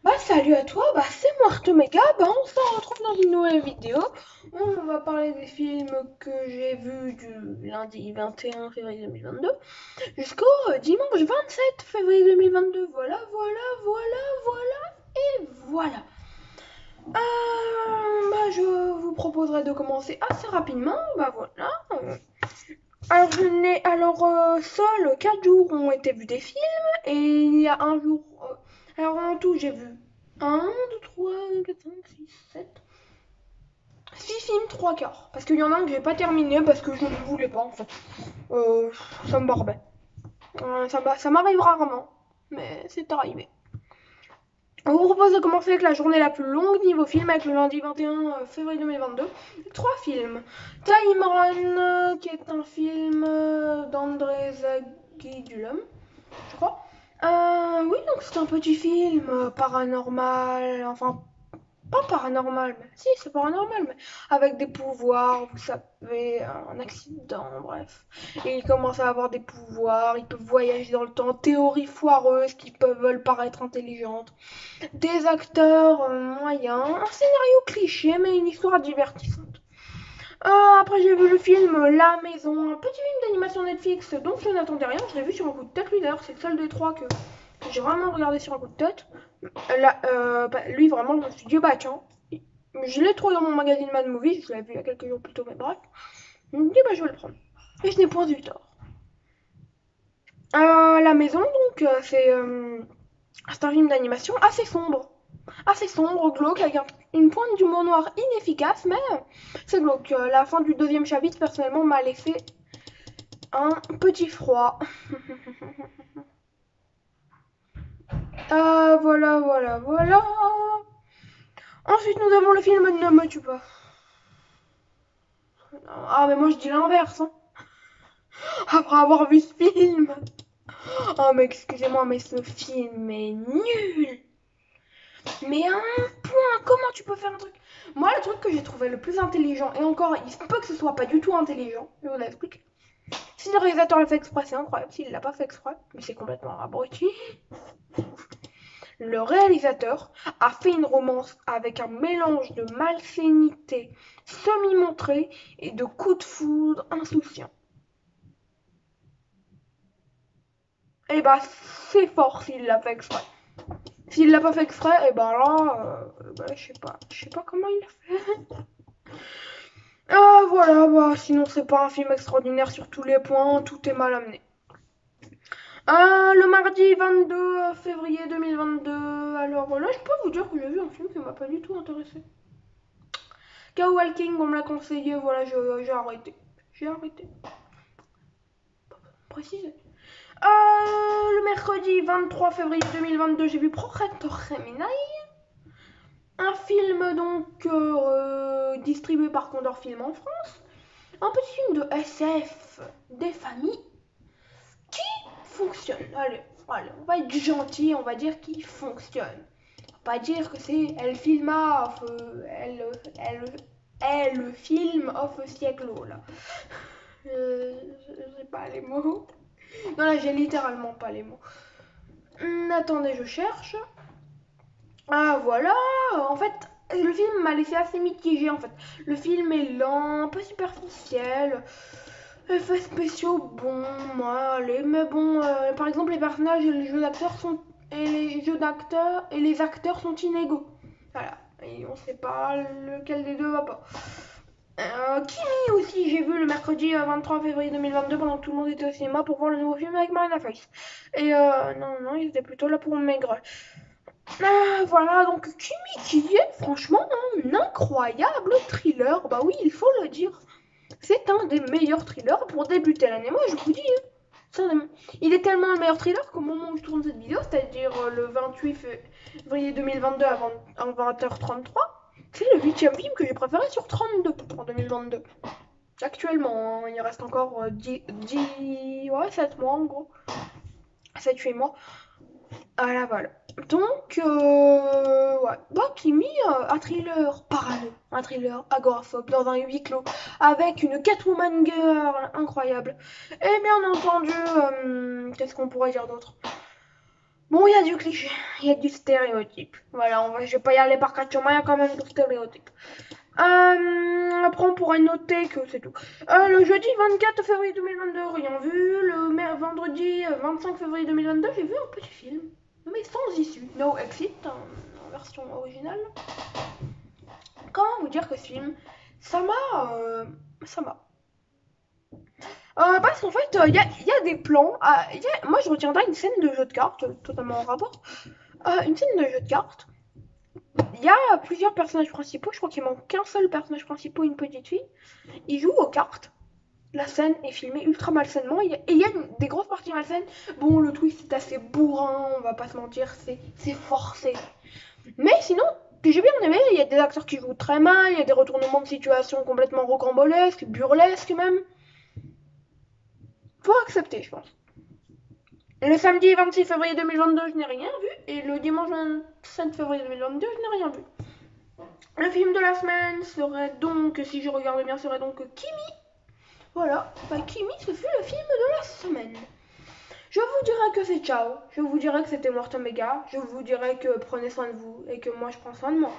Salut à toi, c'est moi Artemega, on se retrouve dans une nouvelle vidéo. On va parler des films que j'ai vus du lundi 21 février 2022 jusqu'au dimanche 27 février 2022. Voilà, voilà, voilà, voilà et voilà. Je vous proposerai de commencer assez rapidement, voilà. Alors je n'ai seuls 4 jours ont été vus des films et il y a un jour. Alors en tout j'ai vu un 2 3 4 5 6 7 6 films 3 quarts. Parce qu'il y en a un que j'ai pas terminé parce que je ne voulais pas en fait. Euh, Ça me barbait. Ça m'arrive rarement, mais c'est arrivé. On vous propose de commencer avec la journée la plus longue niveau film, avec le lundi 21 février 2022. Trois films. Time Run, qui est un film d'André Zagidulum, je crois. Oui, donc c'est un petit film paranormal, enfin pas paranormal, mais si c'est paranormal, mais avec des pouvoirs, vous savez, un accident, bref. Et il commence à avoir des pouvoirs, il peut voyager dans le temps, théorie foireuse qui veulent paraître intelligentes, des acteurs moyens, un scénario cliché, mais une histoire divertissante. Après j'ai vu le film La Maison, un petit film d'animation Netflix dont je n'attendais rien, je l'ai vu sur un coup de tête lui d'ailleurs, c'est le seul des trois que j'ai vraiment regardé sur un coup de tête. Là, lui vraiment je me suis dit bah tiens, je l'ai trouvé dans mon magazine Mad Movie, je l'avais vu il y a quelques jours plus tôt mais bref. Je me dis bah je vais le prendre. Et je n'ai point eu tort. La Maison donc c'est un film d'animation assez sombre, glauque, avec une pointe d'humour noir inefficace, mais c'est glauque. La fin du deuxième chapitre, personnellement, m'a laissé un petit froid. Voilà, voilà, voilà. Ensuite, nous avons le film Ne me tue pas. Ah, mais moi je dis l'inverse, hein. Après avoir vu ce film. Oh, mais excusez-moi, mais ce film est nul. Mais à un point, comment tu peux faire un truc? Moi, le truc que j'ai trouvé le plus intelligent, et encore, il peut que ce soit pas du tout intelligent, je vous l'explique. Si le réalisateur l'a fait exprès, c'est incroyable. S'il l'a pas fait exprès, mais c'est complètement abruti. Le réalisateur a fait une romance avec un mélange de malsénité semi-montrée et de coups de foudre insouciants. Et bah, c'est fort s'il l'a fait exprès. S'il l'a pas fait exprès, et bah là, je sais pas comment il l'a fait. Voilà, sinon c'est pas un film extraordinaire sur tous les points, tout est mal amené. Le mardi 22 février 2022, alors là je peux vous dire que j'ai vu un film qui m'a pas du tout intéressé. Cow Walking, on me l'a conseillé, voilà, j'ai arrêté. J'ai arrêté. Précisé. Le mercredi 23 février 2022, j'ai vu Procrator Gemini. Un film donc distribué par Condor Film en France. Un petit film de SF des familles qui fonctionne. Allez, on va être gentil, on va dire qu'il fonctionne. On va pas dire que c'est El Filma of, elle film of siècle là. J'ai pas les mots. Non là j'ai littéralement pas les mots. Attendez, je cherche. Voilà, en fait, le film m'a laissé assez mitigé en fait. Le film est lent, un peu superficiel. Effets spéciaux, bon, moi, allez, mais bon, par exemple, les personnages et les jeux d'acteurs sont et les jeux d'acteurs et les acteurs sont inégaux. Voilà, et on sait pas lequel des deux va pas. Kimi aussi, j'ai vu le mercredi 23 février 2022 pendant que tout le monde était au cinéma pour voir le nouveau film avec Marina Foïs. Et non, ils étaient plutôt là pour maigre. Voilà, donc Kimi qui est franchement un incroyable thriller. Bah oui, il faut le dire. C'est un des meilleurs thrillers pour débuter l'année. Moi, je vous dis, il est tellement le meilleur thriller qu'au moment où je tourne cette vidéo, c'est-à-dire le 28 février 2022 à 20h33, c'est le 8ème film que j'ai préféré sur 32 en 2022. Actuellement, hein, il reste encore 7 mois en gros. 7-8 mois. Voilà. Donc, ouais. Kimi, un thriller parano, un thriller agoraphobe dans un huis clos, avec une Catwoman girl incroyable. Et bien entendu, qu'est-ce qu'on pourrait dire d'autre? Bon, il y a du cliché, il y a du stéréotype. Voilà, je vais pas y aller par quatre chemins, il y a quand même du stéréotype. Après, on pourrait noter que c'est tout. Le jeudi 24 février 2022, rien vu. Vendredi 25 février 2022, j'ai vu un petit film. Mais sans issue. No Exit, en version originale. Comment vous dire que ce film, ça m'a... ça m'a... parce qu'en fait, il y a des plans. Moi, je retiendrai une scène de jeu de cartes, totalement en rapport. Une scène de jeu de cartes. Il y a plusieurs personnages principaux. Je crois qu'il manque qu'un seul personnage principal, une petite fille. Ils jouent aux cartes. La scène est filmée ultra malsainement. Et il y a des grosses parties malsaines. Bon, le twist est assez bourrin, on va pas se mentir, c'est forcé. Mais sinon, j'ai bien aimé. Il y a des acteurs qui jouent très mal. Il y a des retournements de situation complètement rocambolesques, burlesques même. Faut accepter, je pense. Le samedi 26 février 2022, je n'ai rien vu. Et le dimanche 27 février 2022, je n'ai rien vu. Le film de la semaine serait donc, si je regarde bien, serait donc Kimi. Voilà, Kimi, ce fut le film de la semaine. Je vous dirais que c'est ciao. Je vous dirais que c'était Morte Omega. Je vous dirais que prenez soin de vous et que moi je prends soin de moi.